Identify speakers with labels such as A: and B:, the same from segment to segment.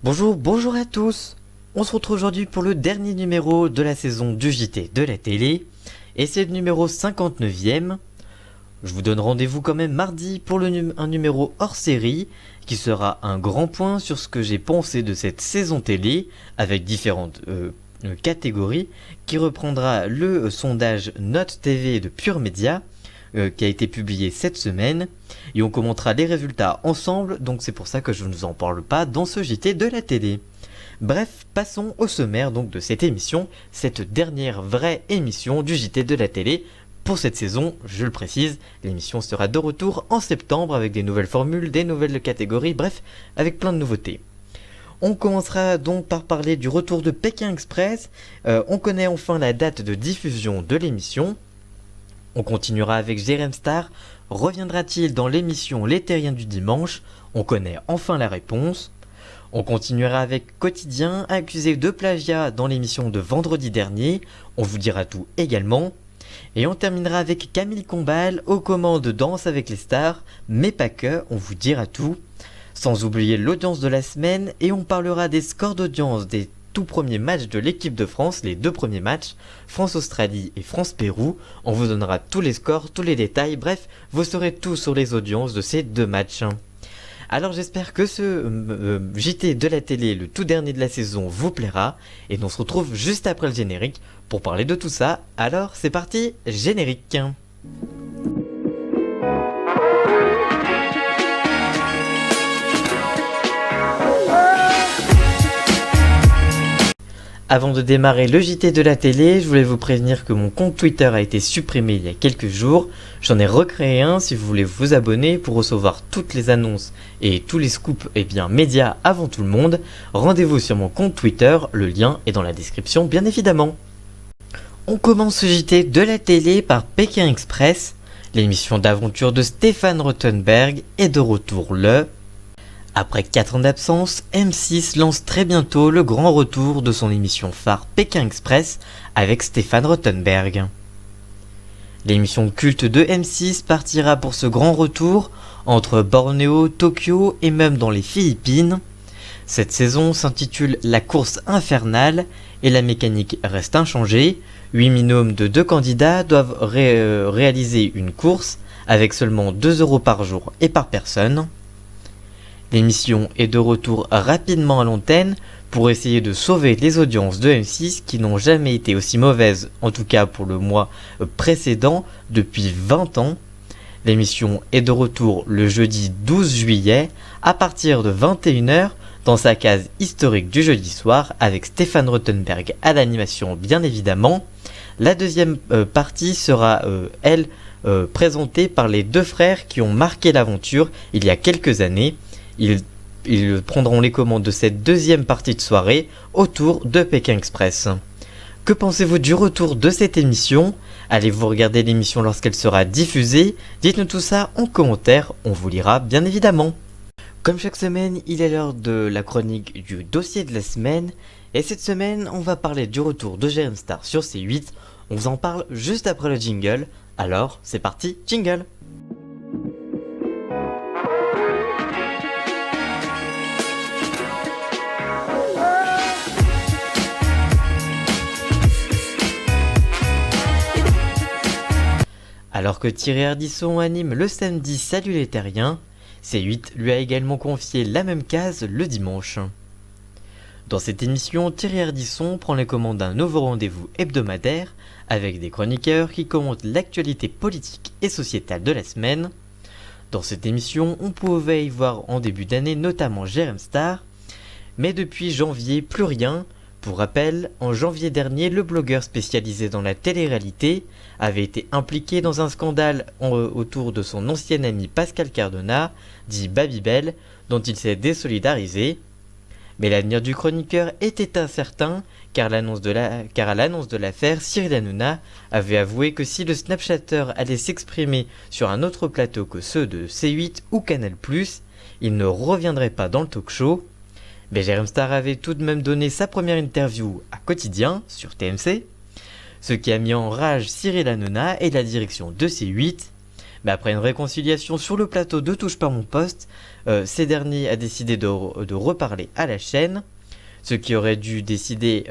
A: Bonjour à tous. On se retrouve aujourd'hui pour le dernier numéro de la saison du JT de la télé, et c'est le numéro 59e. Je vous donne rendez-vous quand même mardi pour un numéro hors série, qui sera un grand point sur ce que j'ai pensé de cette saison télé, avec différentes catégories, qui reprendra le sondage Note TV de Pure Média, qui a été publié cette semaine, et on commentera les résultats ensemble, donc c'est pour ça que je ne vous en parle pas dans ce JT de la télé. Bref, passons au sommaire donc de cette émission, cette dernière vraie émission du JT de la télé. Pour cette saison, je le précise, l'émission sera de retour en septembre avec des nouvelles formules, des nouvelles catégories, bref, avec plein de nouveautés. On commencera donc par parler du retour de Pékin Express, on connaît enfin la date de diffusion de l'émission. On continuera avec Jérém Star, reviendra-t-il dans l'émission Les Terriens du dimanche? On connaît enfin la réponse. On continuera avec Quotidien, accusé de plagiat dans l'émission de vendredi dernier, on vous dira tout également. Et on terminera avec Camille Combal aux commandes de Danse avec les stars, mais pas que, on vous dira tout. Sans oublier l'audience de la semaine, et on parlera des scores d'audience des tout premiers matchs de l'équipe de France, les deux premiers matchs, France-Australie et France-Pérou. On vous donnera tous les scores, tous les détails, bref, vous saurez tout sur les audiences de ces deux matchs. Alors j'espère que ce JT de la télé, le tout dernier de la saison, vous plaira, et on se retrouve juste après le générique pour parler de tout ça. Alors c'est parti, générique. Avant de démarrer le JT de la télé, je voulais vous prévenir que mon compte Twitter a été supprimé il y a quelques jours. J'en ai recréé un si vous voulez vous abonner pour recevoir toutes les annonces et tous les scoops médias avant tout le monde. Rendez-vous sur mon compte Twitter, le lien est dans la description bien évidemment. On commence ce JT de la télé par Pékin Express. L'émission d'aventure de Stéphane Rothenberg est de retour le... Après 4 ans d'absence, M6 lance très bientôt le grand retour de son émission phare Pékin Express avec Stéphane Rothenberg. L'émission culte de M6 partira pour ce grand retour entre Bornéo, Tokyo et même dans les Philippines. Cette saison s'intitule La course infernale et la mécanique reste inchangée. 8 binômes de 2 candidats doivent réaliser une course avec seulement 2 € par jour et par personne. L'émission est de retour rapidement à l'antenne pour essayer de sauver les audiences de M6 qui n'ont jamais été aussi mauvaises, en tout cas pour le mois précédent, depuis 20 ans. L'émission est de retour le jeudi 12 juillet à partir de 21h dans sa case historique du jeudi soir avec Stéphane Rothenberg à l'animation bien évidemment. La deuxième partie sera présentée par les deux frères qui ont marqué l'aventure il y a quelques années. Ils prendront les commandes de cette deuxième partie de soirée autour de Pékin Express. Que pensez-vous du retour de cette émission? Allez-vous regarder l'émission lorsqu'elle sera diffusée? Dites-nous tout ça en commentaire, on vous lira bien évidemment. Comme chaque semaine, il est l'heure de la chronique du dossier de la semaine. Et cette semaine, on va parler du retour de Jérém Star sur C8. On vous en parle juste après le jingle. Alors, c'est parti, jingle! Alors que Thierry Ardisson anime le samedi Salut les Terriens, C8 lui a également confié la même case le dimanche. Dans cette émission, Thierry Ardisson prend les commandes d'un nouveau rendez-vous hebdomadaire avec des chroniqueurs qui commentent l'actualité politique et sociétale de la semaine. Dans cette émission, on pouvait y voir en début d'année notamment Jérém Star, mais depuis janvier, plus rien. Pour rappel, en janvier dernier, le blogueur spécialisé dans la télé-réalité avait été impliqué dans un scandale autour de son ancien ami Pascal Cardona, dit Babybel, dont il s'est désolidarisé. Mais l'avenir du chroniqueur était incertain, car à l'annonce de l'affaire, Cyril Hanouna avait avoué que si le Snapchatteur allait s'exprimer sur un autre plateau que ceux de C8 ou Canal+, il ne reviendrait pas dans le talk-show. Mais Jérém Star avait tout de même donné sa première interview à Quotidien sur TMC, ce qui a mis en rage Cyril Hanouna et la direction de C8. Mais après une réconciliation sur le plateau de Touche pas mon poste, ces derniers a décidé de reparler à la chaîne, ce qui aurait dû décider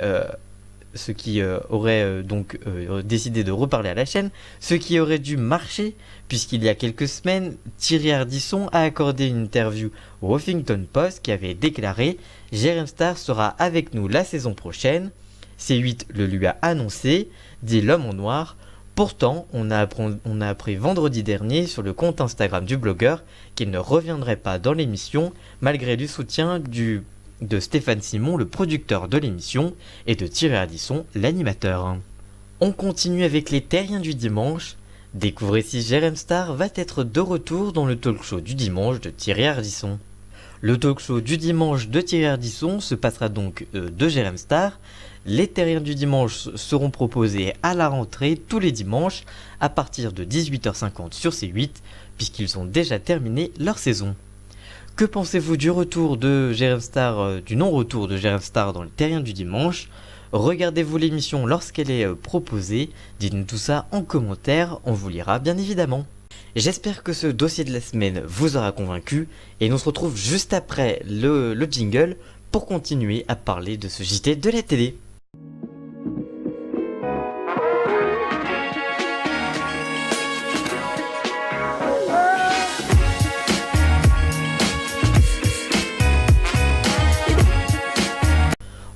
A: décidé de reparler à la chaîne, ce qui aurait dû marcher, puisqu'il y a quelques semaines, Thierry Ardisson a accordé une interview au Huffington Post qui avait déclaré « Jérém Star sera avec nous la saison prochaine ». C8 le lui a annoncé, dit l'homme en noir. Pourtant, on a appris vendredi dernier sur le compte Instagram du blogueur qu'il ne reviendrait pas dans l'émission, malgré le soutien de Stéphane Simon, le producteur de l'émission, et de Thierry Ardisson, l'animateur. On continue avec les terriens du dimanche. Découvrez si Jérém Star va être de retour dans le talk show du dimanche de Thierry Ardisson. Le talk show du dimanche de Thierry Ardisson se passera donc de Jérém Star. Les terriens du dimanche seront proposés à la rentrée tous les dimanches à partir de 18h50 sur C8, puisqu'ils ont déjà terminé leur saison. Que pensez-vous du retour de Jérém Star, du non-retour de Jérém Star dans le terrien du dimanche? Regardez-vous l'émission lorsqu'elle est proposée? Dites-nous tout ça en commentaire, on vous lira bien évidemment. J'espère que ce dossier de la semaine vous aura convaincu et nous se retrouve juste après le jingle pour continuer à parler de ce JT de la télé.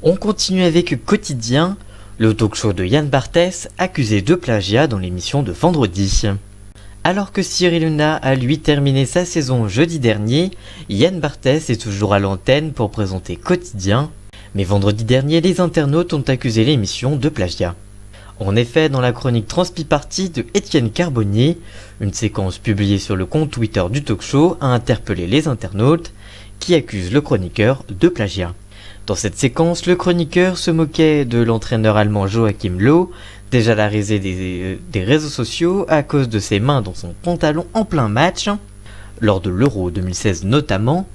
A: On continue avec Quotidien, le talk show de Yann Barthès accusé de plagiat dans l'émission de vendredi. Alors que Cyril Hanouna a lui terminé sa saison jeudi dernier, Yann Barthès est toujours à l'antenne pour présenter Quotidien, mais vendredi dernier les internautes ont accusé l'émission de plagiat. En effet, dans la chronique Transpi-Party de Étienne Carbonnier, une séquence publiée sur le compte Twitter du talk show a interpellé les internautes qui accusent le chroniqueur de plagiat. Dans cette séquence, le chroniqueur se moquait de l'entraîneur allemand Joachim Löw, déjà la risée des réseaux sociaux à cause de ses mains dans son pantalon en plein match, lors de l'Euro 2016 notamment.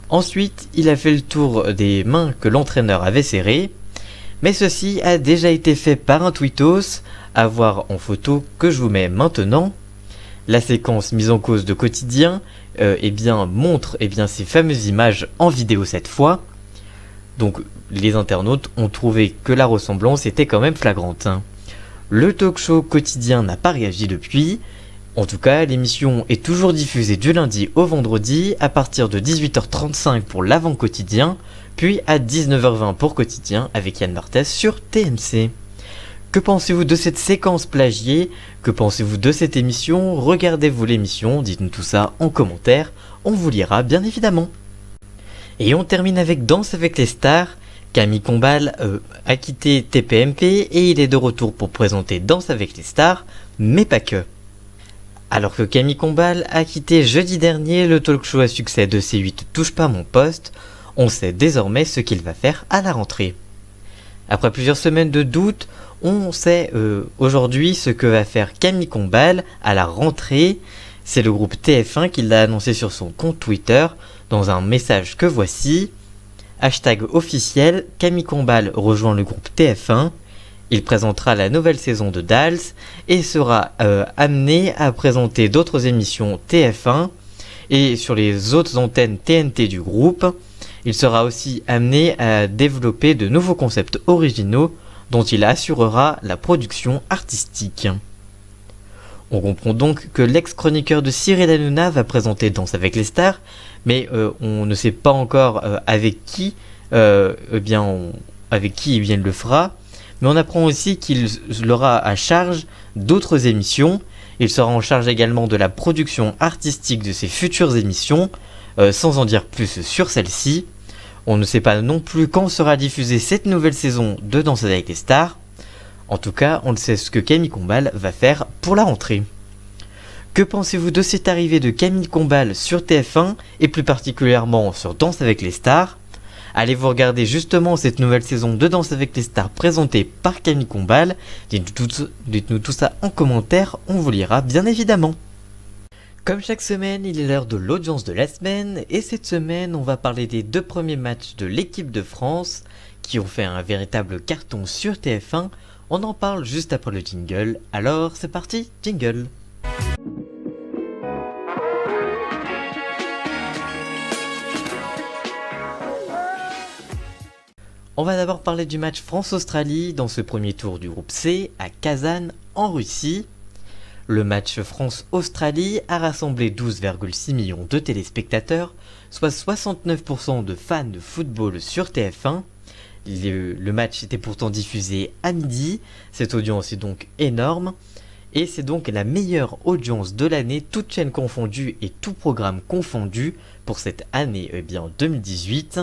A: Ensuite, il a fait le tour des mains que l'entraîneur avait serrées, mais ceci a déjà été fait par un tweetos, à voir en photo que je vous mets maintenant. La séquence mise en cause de Quotidien montre ces fameuses images en vidéo cette fois. Donc les internautes ont trouvé que la ressemblance était quand même flagrante. Le talk show Quotidien n'a pas réagi depuis. En tout cas, l'émission est toujours diffusée du lundi au vendredi à partir de 18h35 pour l'avant Quotidien, puis à 19h20 pour Quotidien avec Yann Barthès sur TMC. Que pensez-vous de cette séquence plagiée? Que pensez-vous de cette émission? Regardez-vous l'émission, dites-nous tout ça en commentaire, on vous lira bien évidemment. Et on termine avec Danse avec les stars. Camille Combal a quitté TPMP et il est de retour pour présenter Danse avec les stars, mais pas que. Alors que Camille Combal a quitté jeudi dernier le talk show à succès de C8 Touche pas mon poste, on sait désormais ce qu'il va faire à la rentrée. Après plusieurs semaines de doute, on sait aujourd'hui ce que va faire Camille Combal à la rentrée. C'est le groupe TF1 qui l'a annoncé sur son compte Twitter dans un message que voici. Hashtag officiel, Camille Combal rejoint le groupe TF1. Il présentera la nouvelle saison de Dals et sera amené à présenter d'autres émissions TF1 et sur les autres antennes TNT du groupe. Il sera aussi amené à développer de nouveaux concepts originaux dont il assurera la production artistique. On comprend donc que l'ex-chroniqueur de Cyril Hanouna va présenter Danse avec les stars, mais on ne sait pas encore avec qui il le fera. Mais on apprend aussi qu'il aura à charge d'autres émissions. Il sera en charge également de la production artistique de ses futures émissions, sans en dire plus sur celle-ci. On ne sait pas non plus quand sera diffusée cette nouvelle saison de Danse avec les stars. En tout cas, on sait ce que Camille Combal va faire pour la rentrée. Que pensez-vous de cette arrivée de Camille Combal sur TF1 et plus particulièrement sur Danse avec les stars? Allez-vous regarder justement cette nouvelle saison de Danse avec les stars présentée par Camille Combal? Dites-nous tout ça en commentaire, on vous lira bien évidemment. Comme chaque semaine, il est l'heure de l'audience de la semaine et cette semaine, on va parler des 2 premiers matchs de l'équipe de France qui ont fait un véritable carton sur TF1. On en parle juste après le jingle, alors c'est parti, jingle. On va d'abord parler du match France-Australie dans ce premier tour du groupe C à Kazan en Russie. Le match France-Australie a rassemblé 12,6 millions de téléspectateurs, soit 69% de fans de football sur TF1. Le match était pourtant diffusé à midi, cette audience est donc énorme, et c'est donc la meilleure audience de l'année, toutes chaînes confondues et tout programme confondu pour cette année 2018.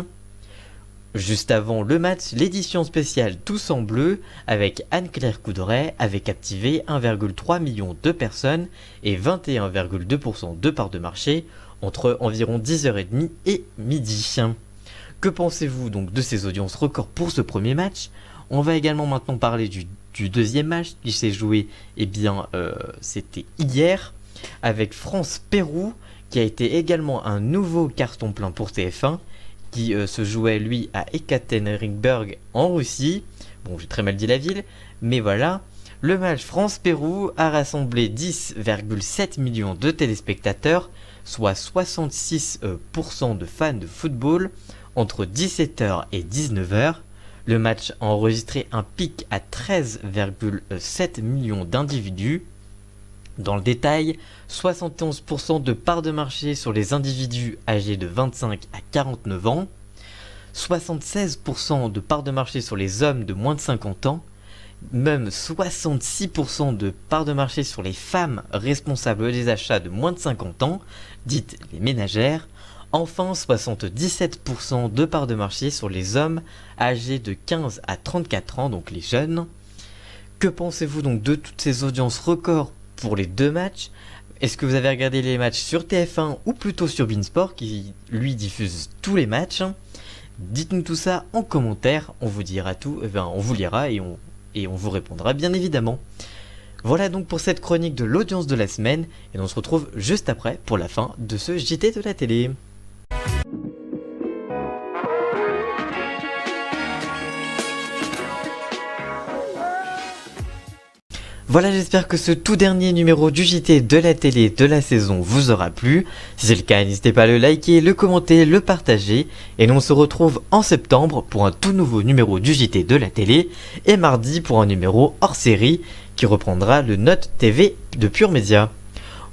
A: Juste avant le match, l'édition spéciale Tous en bleu avec Anne-Claire Coudray avait captivé 1,3 million de personnes et 21,2% de part de marché entre environ 10h30 et midi. Que pensez-vous donc de ces audiences records pour ce premier match ? On va également maintenant parler du deuxième match qui s'est joué, c'était hier, avec France-Pérou, qui a été également un nouveau carton plein pour TF1, qui se jouait lui à Ekaterinburg en Russie. Bon, j'ai très mal dit la ville, mais voilà. Le match France-Pérou a rassemblé 10,7 millions de téléspectateurs, soit 66% de fans de football, entre 17h et 19h. Le match a enregistré un pic à 13,7 millions d'individus. Dans le détail, 71% de part de marché sur les individus âgés de 25 à 49 ans, 76% de part de marché sur les hommes de moins de 50 ans, même 66% de part de marché sur les femmes responsables des achats de moins de 50 ans, dites les ménagères, enfin 77% de part de marché sur les hommes âgés de 15 à 34 ans, donc les jeunes. Que pensez-vous donc de toutes ces audiences records pour les deux matchs? Est-ce que vous avez regardé les matchs sur TF1 ou plutôt sur Beansport qui lui diffuse tous les matchs? Dites-nous tout ça en commentaire, on vous dira tout, on vous lira et on vous répondra bien évidemment. Voilà donc pour cette chronique de l'audience de la semaine et on se retrouve juste après pour la fin de ce JT de la télé. Voilà, j'espère que ce tout dernier numéro du JT de la télé de la saison vous aura plu. Si c'est le cas, n'hésitez pas à le liker, le commenter, le partager. Et nous on se retrouve en septembre pour un tout nouveau numéro du JT de la télé et mardi pour un numéro hors série qui reprendra le Note TV de Pure Média.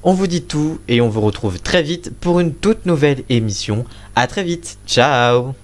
A: On vous dit tout et on vous retrouve très vite pour une toute nouvelle émission. À très vite, ciao!